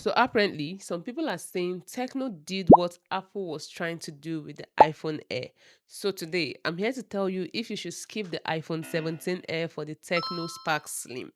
So apparently, some people are saying Tecno did what Apple was trying to do with the iPhone Air. So today, I'm here to tell you if you should skip the iPhone 17 Air for the Tecno Spark Slim.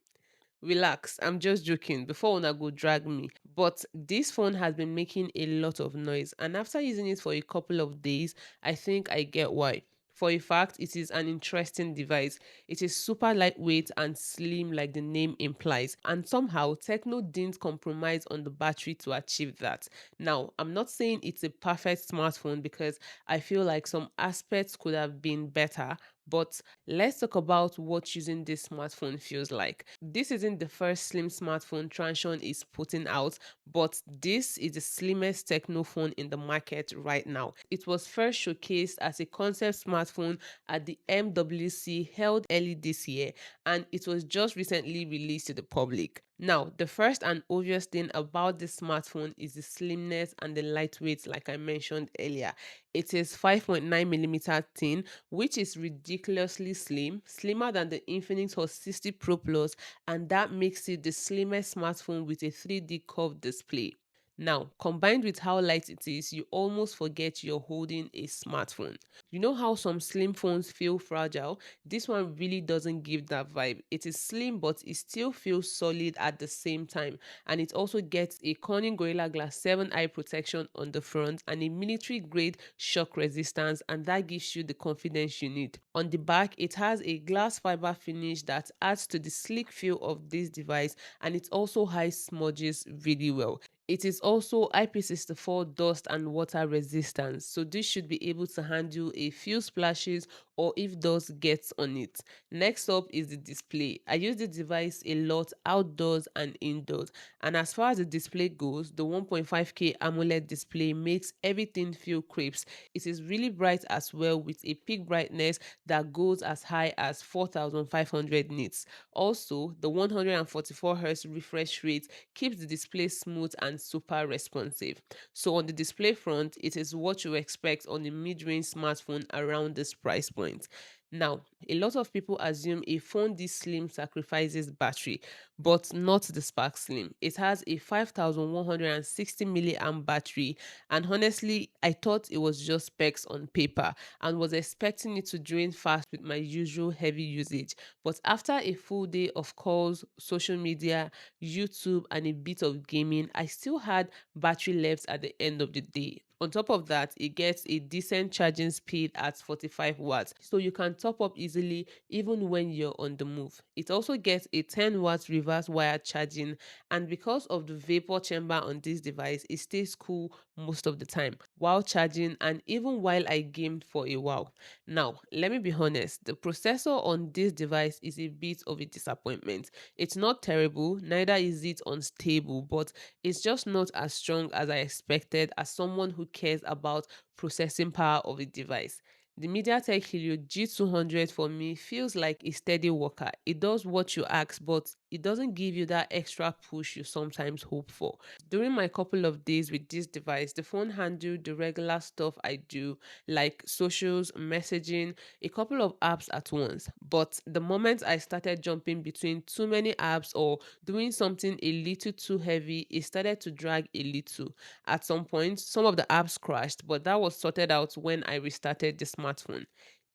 Relax, I'm just joking before una go drag me. But this phone has been making a lot of noise, and after using it for a couple of days, I think I get why. For a fact, it is an interesting device. It is super lightweight and slim, like the name implies. And somehow, Tecno didn't compromise on the battery to achieve that. Now, I'm not saying it's a perfect smartphone because I feel like some aspects could have been better, but let's talk about what using this smartphone feels like. This isn't the first slim smartphone Transsion is putting out, but this is the slimmest techno phone in the market right now. It was first showcased as a concept smartphone at the MWC held early this year, and it was just recently released to the public. Now, the first and obvious thing about this smartphone is the slimness and the lightweight, like I mentioned earlier. It is 5.9 millimeter thin, which is ridiculously slim, slimmer than the Infinix Hot 60 Pro Plus, and that makes it the slimmest smartphone with a 3D curved display. Now, combined with how light it is, you almost forget you're holding a smartphone. You know how some slim phones feel fragile? This one really doesn't give that vibe. It is slim, but it still feels solid at the same time. And it also gets a Corning Gorilla Glass 7 eye protection on the front and a military grade shock resistance, and that gives you the confidence you need. On the back, it has a glass fiber finish that adds to the sleek feel of this device, and it also hides smudges really well. It is also IP64 dust and water resistance, so this should be able to handle a few splashes or if dust gets on it. Next up is the display. I use the device a lot outdoors and indoors, and as far as the display goes, the 1.5K AMOLED display makes everything feel crisp. It is really bright as well, with a peak brightness that goes as high as 4500 nits. Also, the 144Hz refresh rate keeps the display smooth and super responsive. So on the display front, it is what you expect on a mid-range smartphone around this price point. Now, a lot of people assume a phone this slim sacrifices battery, but not the Spark Slim. It has a 5160 milliamp battery, and honestly, I thought it was just specs on paper and was expecting it to drain fast with my usual heavy usage. But after a full day of calls, social media, YouTube, and a bit of gaming, I still had battery left at the end of the day. On top of that, it gets a decent charging speed at 45 watts, so you can top up easily even when you're on the move. It also gets a 10 watts reverse wire charging, and because of the vapor chamber on this device, it stays cool most of the time while charging and even while I gamed for a while. Now, let me be honest, the processor on this device is a bit of a disappointment. It's not terrible, neither is it unstable, but it's just not as strong as I expected as someone who cares about processing power of a device. The MediaTek Helio G200 for me feels like a steady worker. It does what you ask, but it doesn't give you that extra push you sometimes hope for. During my couple of days with this device, the phone handled the regular stuff I do, like socials, messaging, a couple of apps at once. But the moment I started jumping between too many apps or doing something a little too heavy, it started to drag a little. At some point, some of the apps crashed, but that was sorted out when I restarted the smartphone.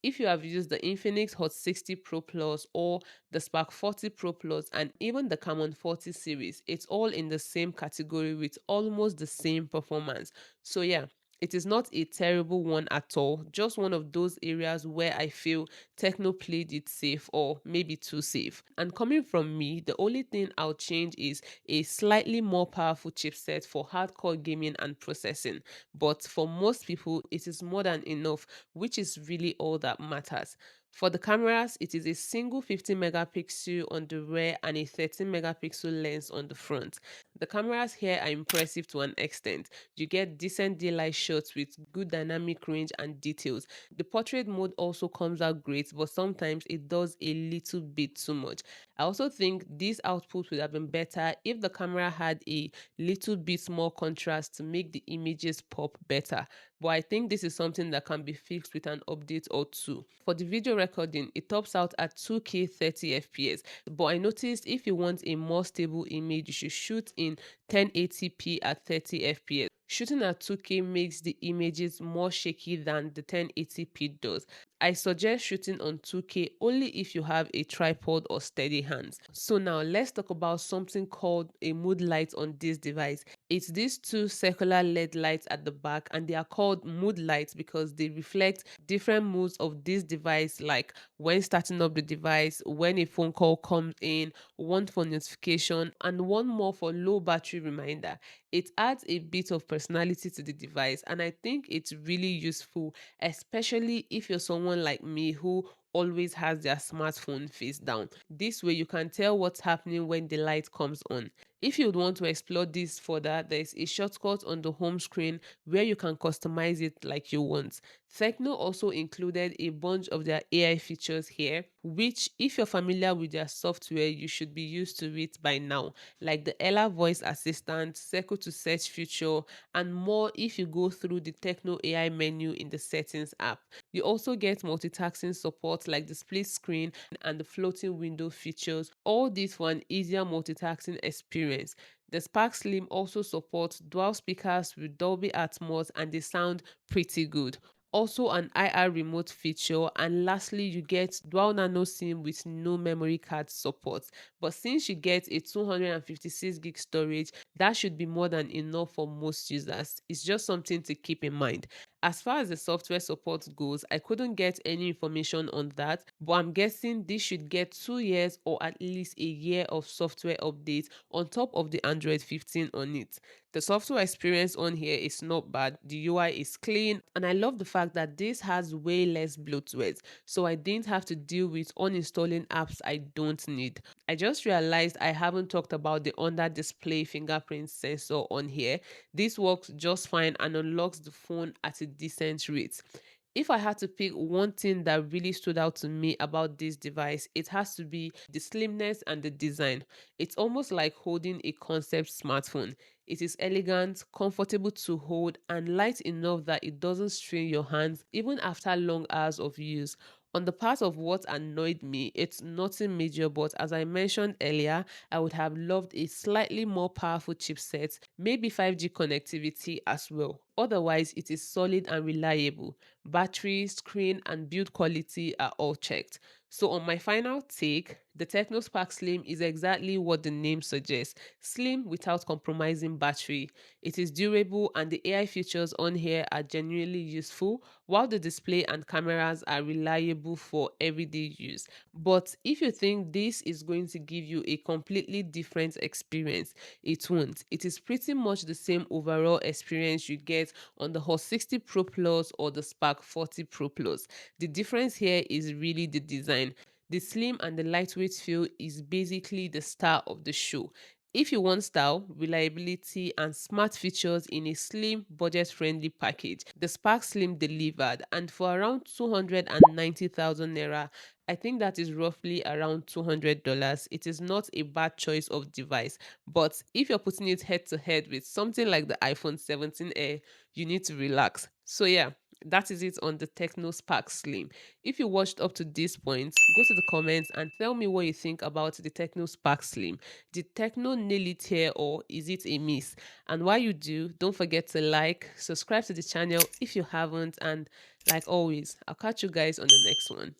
If you have used the Infinix Hot 60 Pro Plus or the Spark 40 Pro Plus and even the Camon 40 series, it's all in the same category with almost the same performance. So yeah, it is not a terrible one at all, just one of those areas where I feel Techno played it safe or maybe too safe. And coming from me, the only thing I'll change is a slightly more powerful chipset for hardcore gaming and processing. But for most people, it is more than enough, which is really all that matters. For the cameras, it is a single 50 megapixel on the rear and a 13 megapixel lens on the front. The cameras here are impressive to an extent. You get decent daylight shots with good dynamic range and details. The portrait mode also comes out great, but sometimes it does a little bit too much. I also think this output would have been better if the camera had a little bit more contrast to make the images pop better. but I think this is something that can be fixed with an update or two. For the video recording, it tops out at 2K 30 FPS, but I noticed if you want a more stable image, you should shoot in 1080p at 30 FPS. Shooting at 2K makes the images more shaky than the 1080p does. I suggest shooting on 2K only if you have a tripod or steady hands. So now let's talk about something called a mood light on this device. It's these two circular LED lights at the back, and they are called mood lights because they reflect different moods of this device, like when starting up the device, when a phone call comes in, one for notification, and one more for low battery reminder. It adds a bit of personality to the device, and I think it's really useful, especially if you're someone like me who always has their smartphone face down. This way you can tell what's happening when the light comes on. If you would want to explore this further, there's a shortcut on the home screen where you can customize it like you want. Tecno also included a bunch of their AI features here, which, if you're familiar with their software, you should be used to it by now, like the Ella voice assistant, circle to search feature, and more if you go through the Tecno AI menu in the settings app. You also get multitasking support like the split screen and the floating window features, all this for an easier multitasking experience. The Spark Slim also supports dual speakers with Dolby Atmos, and they sound pretty good. Also an IR remote feature, and lastly you get dual nano SIM with no memory card support. But since you get a 256 gig storage, that should be more than enough for most users. It's just something to keep in mind. As far as the software support goes, I couldn't get any information on that, but I'm guessing this should get 2 years or at least a year of software updates on top of the Android 15 on it. The software experience on here is not bad. The UI is clean, and I love the fact that this has way less bloatware, so I didn't have to deal with uninstalling apps I don't need. I just realized I haven't talked about the under display fingerprint sensor on here. This works just fine and unlocks the phone at a decent rate. If I had to pick one thing that really stood out to me about this device, it has to be the slimness and the design. It's almost like holding a concept smartphone. It is elegant, comfortable to hold, and light enough that it doesn't strain your hands even after long hours of use. On the part of what annoyed me, it's nothing major, but as I mentioned earlier, I would have loved a slightly more powerful chipset, maybe 5G connectivity as well. Otherwise, it is solid and reliable. Battery, screen, and build quality are all checked. So on my final take, the Tecno Spark Slim is exactly what the name suggests. Slim without compromising battery. It is durable, and the AI features on here are genuinely useful, while the display and cameras are reliable for everyday use. But if you think this is going to give you a completely different experience, it won't. It is pretty much the same overall experience you get on the Hot 60 Pro Plus or the Spark 40 Pro Plus. The difference here is really the design. The slim and the lightweight feel is basically the star of the show. If you want style, reliability, and smart features in a slim, budget friendly package, the Spark Slim delivered, and for around 290,000 naira, I think that is roughly around $200. It is not a bad choice of device, but if you're putting it head to head with something like the iPhone 17 Air, you need to relax. So, yeah, that is it on the Tecno Spark Slim. If you watched up to this point, go to the comments and tell me what you think about the Tecno Spark Slim. Did Tecno nail it here, or is it a miss? And while you do, don't forget to like, subscribe to the channel if you haven't, and like always, I'll catch you guys on the next one.